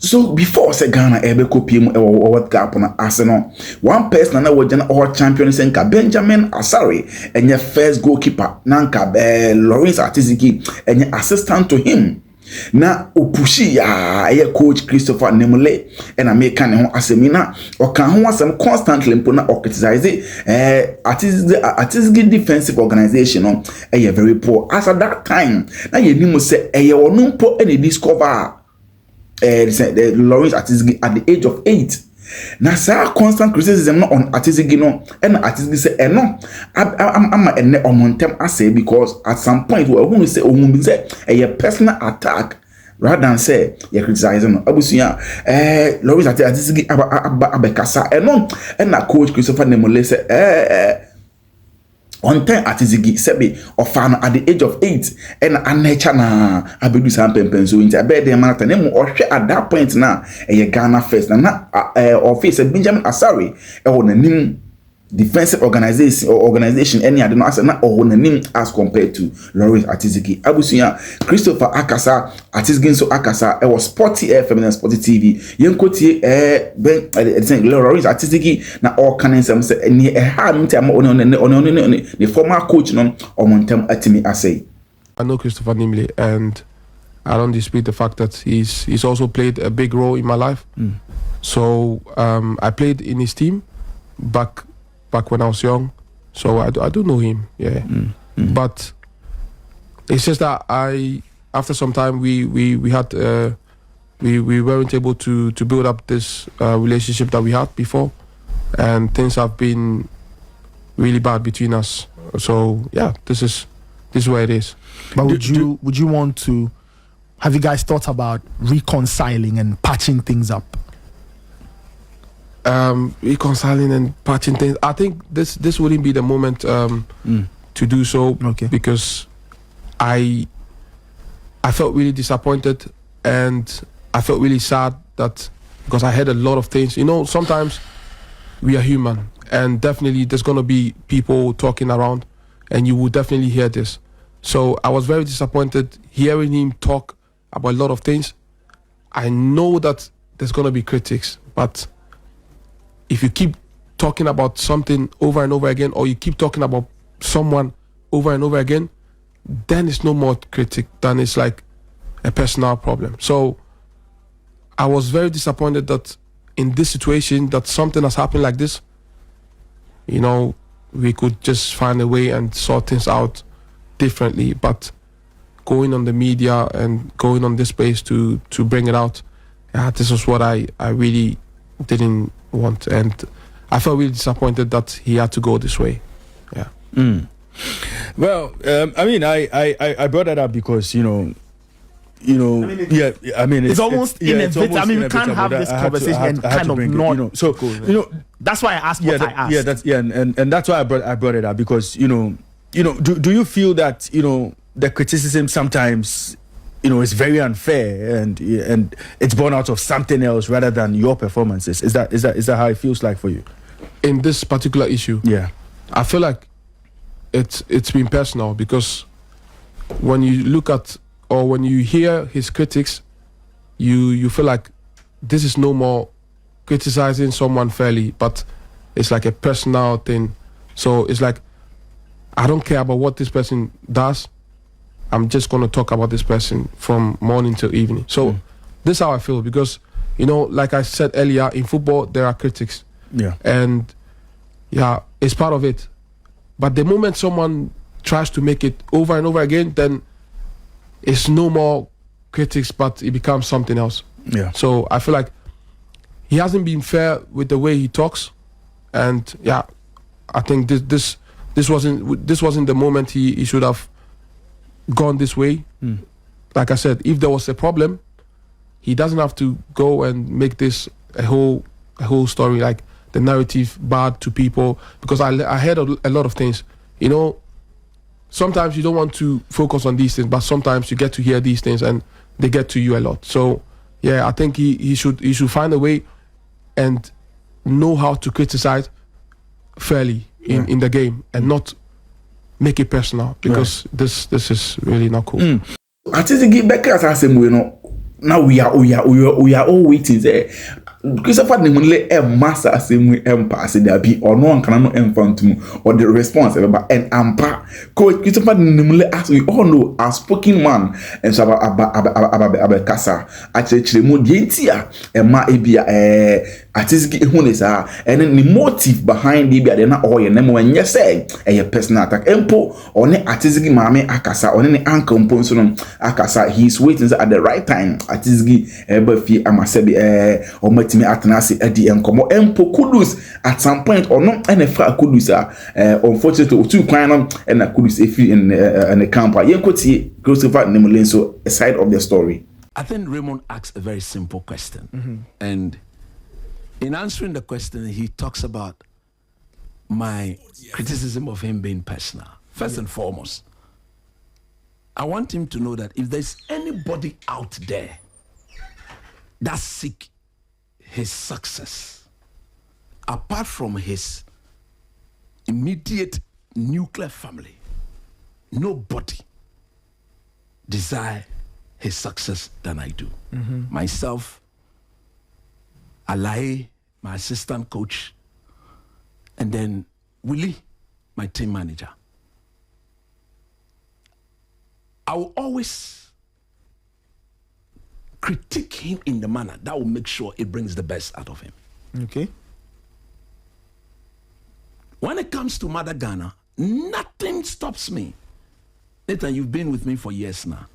So before say Ghana ebe copy mu World Cup na Arsenal, one person na wajana all champion senka Benjamin Asare enye first goalkeeper nanka Lawrence Atizigi enye assistant to him. Na opushi ya coach Christopher Nimley and American ho asemina o kan ho asem constantly mpo na o criticize Atizigi defensive organization no very poor as at that time. Na ye nimu say ono mpo e discover the Lawrence Atizigi at the age of 8. Now, sir, constant criticism not on Atizigi no, and Atizigi say, no, I'm on montem I say because at some point we say a personal attack rather than say you criticizing Abusia, Lawrence Atizigi abekasa, and na coach Christopher Nimley say, on time Atizigi sebi ofano at the age of 8 and anacha na abedu sampempen so into abed dem mata nemu ohwe at that point na Ghana first na office Benjamin Asare nanim defensive organization any I don't know as na nanim as compared to Lawrence Atizigi abusuya Christopher Akasa Atizigi so Akasa was Sporty FM and Sporty TV yenkotie Lawrence Atizigi na all canon some say ni ha nti am on the former coach no omontem atimi asay. I know Christopher Nimley and I don't dispute the fact that he's also played a big role in my life. So I played in his team back when I was young, so I do know him, yeah. But it's just that after some time we had we weren't able to build up this relationship that we had before, and things have been really bad between us. So yeah, this is where it is. But would you want to? Have you guys thought about reconciling and patching things up? Reconciling and patching things. I think this wouldn't be the moment to do so. Okay. Because I felt really disappointed and I felt really sad that because I heard a lot of things. You know, sometimes we are human and definitely there's gonna be people talking around and you will definitely hear this. So I was very disappointed hearing him talk about a lot of things. I know that there's gonna be critics, but if you keep talking about something over and over again, or you keep talking about someone over and over again, then it's no more critic, then it's like a personal problem. So I was very disappointed that in this situation, that something has happened like this, you know, we could just find a way and sort things out differently. But going on the media and going on this space to bring it out, this was what I really didn't want, and I felt really disappointed that he had to go this way. Yeah. Well, I mean, I brought that up because I mean, it's almost inevitable. I mean, we can't have this conversation and kind of not. So that's why I asked what I asked. And that's why I brought it up because do you feel that the criticism sometimes is very unfair and it's born out of something else rather than your performances? Is that how it feels like for you in this particular issue? Yeah, I feel like it's been personal because when you look at or when you hear his critics, you feel like this is no more criticizing someone fairly, but it's like a personal thing. So it's like I don't care about what this person does. I'm just going to talk about this person from morning till evening. So this is how I feel because, like I said earlier, in football, there are critics. Yeah. And yeah, it's part of it. But the moment someone tries to make it over and over again, then it's no more critics, but it becomes something else. Yeah. So I feel like he hasn't been fair with the way he talks. And yeah, I think this wasn't the moment he should have gone this way. Like I said, if there was a problem, he doesn't have to go and make this a whole story, like the narrative bad to people, because I heard a lot of things. Sometimes you don't want to focus on these things, but sometimes you get to hear these things and they get to you a lot. So yeah, I think he should find a way and know how to criticize fairly in the game and not make it personal, because this is really not cool. Atizigi Becker as I say now we are all waiting there. Christopher Nimley master asem pass there be or no one can no enfront or the response and ampa coach Christopher Nimley, as we all know, a spoken man and so about kasa actually mu dientia e ma ebia artistic ehunesa and the motive behind the bia na all your name when you say a personal attack empo or ne artistic mame akasa or ne uncle mpo so no akasa, he's waiting at the right time artistic ebafi amasebi or matimi atanase adi enkomo empo kudus at some point or no enefa kudus unfortunately otu kwan no na kudus efi in the camp yenkoti Christopher Nimley so a side of the story. I think Raymond asks a very simple question, and in answering the question, he talks about my criticism of him being personal. First and foremost, I want him to know that if there's anybody out there that seek his success, apart from his immediate nuclear family, nobody desire his success than I do. Myself, Alai, my assistant coach, and then Willie, my team manager. I will always critique him in the manner that will make sure it brings the best out of him. Okay. When it comes to Mother Ghana, nothing stops me. Nathan, you've been with me for years now.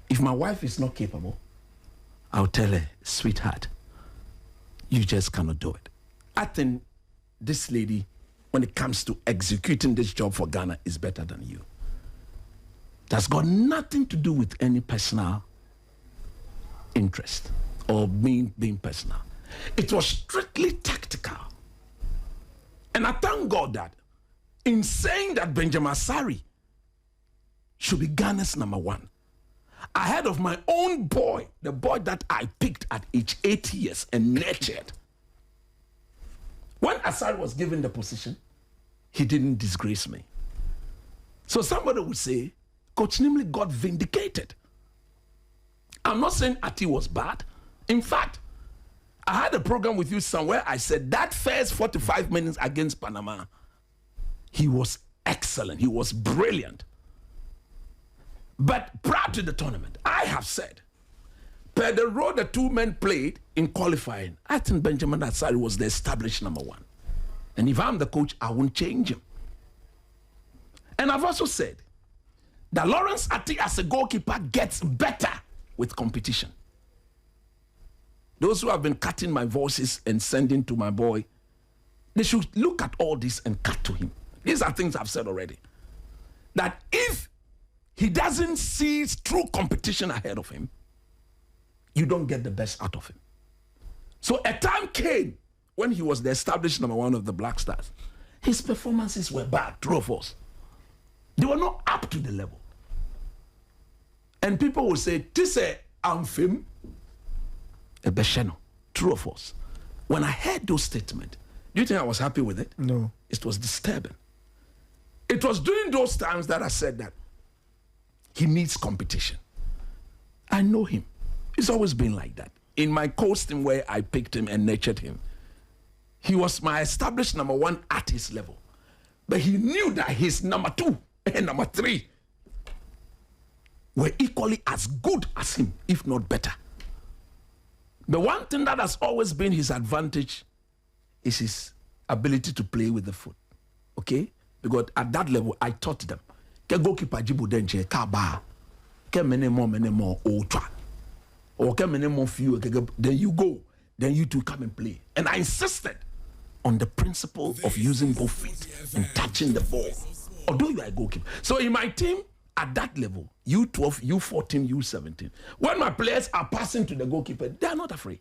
If my wife is not capable, I'll tell her, sweetheart, you just cannot do it. I think this lady, when it comes to executing this job for Ghana, is better than you. That's got nothing to do with any personal interest or being personal. It was strictly tactical. And I thank God that in saying that Benjamin Asare should be Ghana's number one, ahead of my own boy, the boy that I picked at age 8 years and nurtured. When Asare was given the position, he didn't disgrace me. So somebody would say, Coach Nimley got vindicated. I'm not saying Ati was bad. In fact, I had a program with you somewhere. I said that first 45 minutes against Panama, he was excellent. He was brilliant. But prior to the tournament, I have said, per the role the two men played in qualifying, I think Benjamin Asare was the established number one. And if I'm the coach, I won't change him. And I've also said that Lawrence Ati as a goalkeeper gets better with competition. Those who have been cutting my voices and sending to my boy, they should look at all this and cut to him. These are things I've said already. That if he doesn't see true competition ahead of him, you don't get the best out of him. So a time came when he was the established number one of the Black Stars. His performances were bad, true of us. They were not up to the level. And people will say, this is Amphim, a Besheno, true of us. When I heard those statements, do you think I was happy with it? No. It was disturbing. It was during those times that I said that he needs competition. I know him. It's always been like that. In my coasting where I picked him and nurtured him, he was my established number one at his level. But he knew that his number two and number three were equally as good as him, if not better. The one thing that has always been his advantage is his ability to play with the foot. Okay? Because at that level, I taught them. Ke goalkeeper jibu denche ka ba. Ke mene more ultra. Or ke mene more few. Then you go. Then you two come and play. And I insisted on the principle of using both feet and touching the ball. Although you are a goalkeeper. So in my team, at that level, U12, U14, U17, when my players are passing to the goalkeeper, they are not afraid.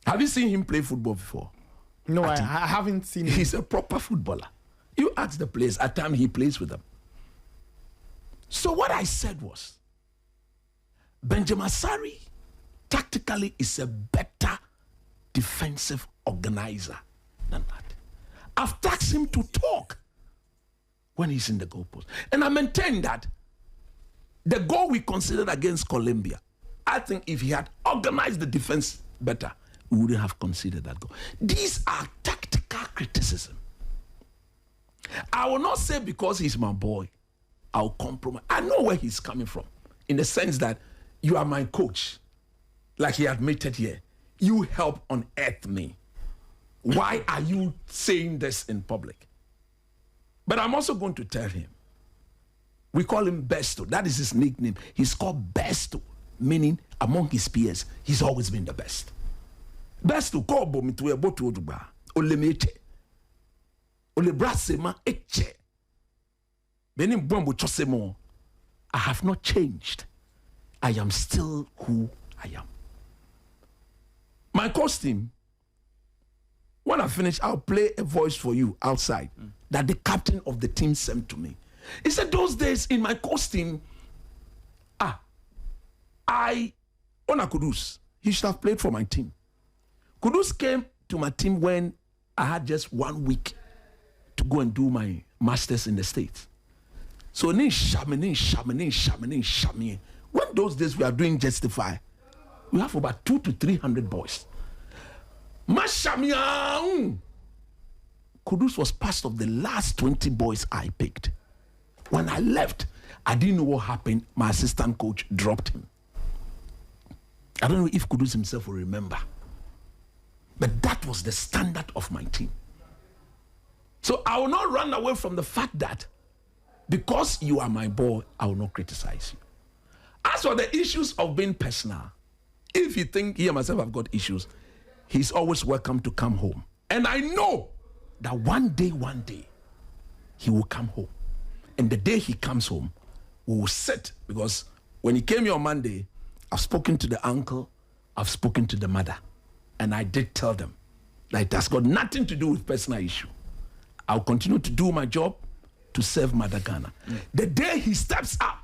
Have you seen him play football before? No, I haven't seen him. He's a proper footballer. You ask the players, at times he plays with them. So what I said was, Benjamin Asare tactically is a better defensive organizer than that. I've tasked him to talk when he's in the goalpost. And I maintain that the goal we considered against Colombia, I think if he had organized the defense better, we wouldn't have conceded that goal. These are tactical criticism. I will not say because he's my boy, I'll compromise. I know where he's coming from, in the sense that you are my coach, like he admitted here. You help unearth me. Why are you saying this in public? But I'm also going to tell him, we call him Besto. That is his nickname. He's called Besto, meaning among his peers, he's always been the best. Besto, call me to a botu oduba. Olemeche. Olebrasema eche. Benim bombo chosemo. I have not changed. I am still who I am. My costume, when I finish, I'll play a voice for you outside that the captain of the team sent to me. He said, those days in my costume, Ona Kudus, he should have played for my team. Kudus came to my team when I had just 1 week to go and do my masters in the States. So when those days we are doing Justify, we have about 200 to 300 boys. Kudus was part of the last 20 boys I picked. When I left, I didn't know what happened. My assistant coach dropped him. I don't know if Kudus himself will remember. But that was the standard of my team. So I will not run away from the fact that because you are my boy, I will not criticize you. As for the issues of being personal, if you think he and myself have got issues, he's always welcome to come home. And I know that one day, he will come home. And the day he comes home, we will sit, because when he came here on Monday, I've spoken to the uncle, I've spoken to the mother, and I did tell them that it has got nothing to do with personal issue. I'll continue to do my job to serve Mother Ghana. The day he steps up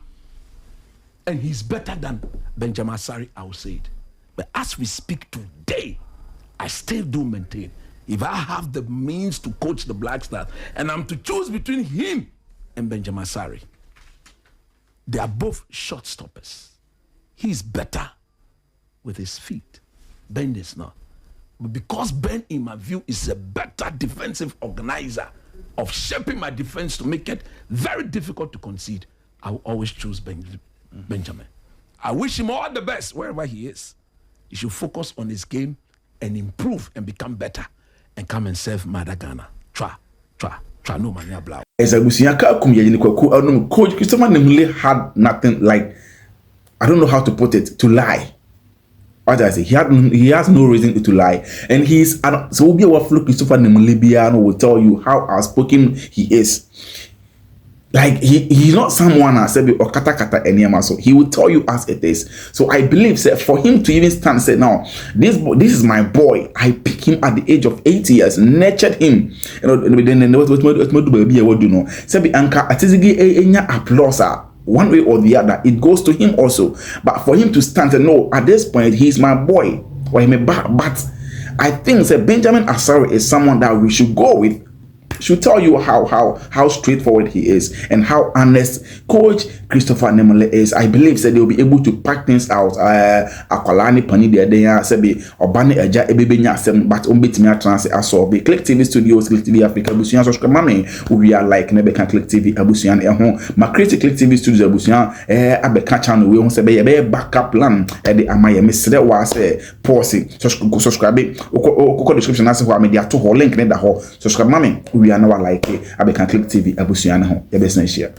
and he's better than Benjamin Asare, I will say it. But as we speak today, I still do maintain, if I have the means to coach the Black Stars and I'm to choose between him and Benjamin Asare, they are both shot stoppers. He's better with his feet. Ben is not. But because Ben, in my view, is a better defensive organizer of shaping my defense to make it very difficult to concede, I will always choose Benjamin. I wish him all the best wherever he is. He should focus on his game and improve and become better and come and serve Mother Ghana. Try no mania blau. As I was young, Coach Christopher Nimley had nothing like, I don't know how to put it, to lie. What I say, he has no reason to lie, and he's so be our flow. Christopher Nimley will tell you how outspoken he is. Like he's not someone I said or kata anyama, so he will tell you as it is. So I believe that for him to even stand and say, now this is my boy, I picked him at the age of 8 years, nurtured him. You know, then what baby what do know? Say anka atizigi enya applause. One way or the other, it goes to him also. But for him to stand and know at this point he's my boy, or he may back. But I think that Benjamin Asare is someone that we should go with. Should tell you how straightforward he is and how honest Coach Christopher Nimley is. I believe that they'll be able to pack things out. Akwalani pani de ya sebi obane eja ebebenya asem but umbetimi atranse asobe. Click TV Studios, Click TV Africa abusuan subscribe mame we are like nebeka Click TV abusuan ehon ma create Click TV Studios abusuan abeka channel we hon sebe ye be backup plan de amaye mesre wa se pause subscribe ko description ase ho media to ho link ne da ho subscribe mame we are now like abeka Click TV abusuan ho ye be share.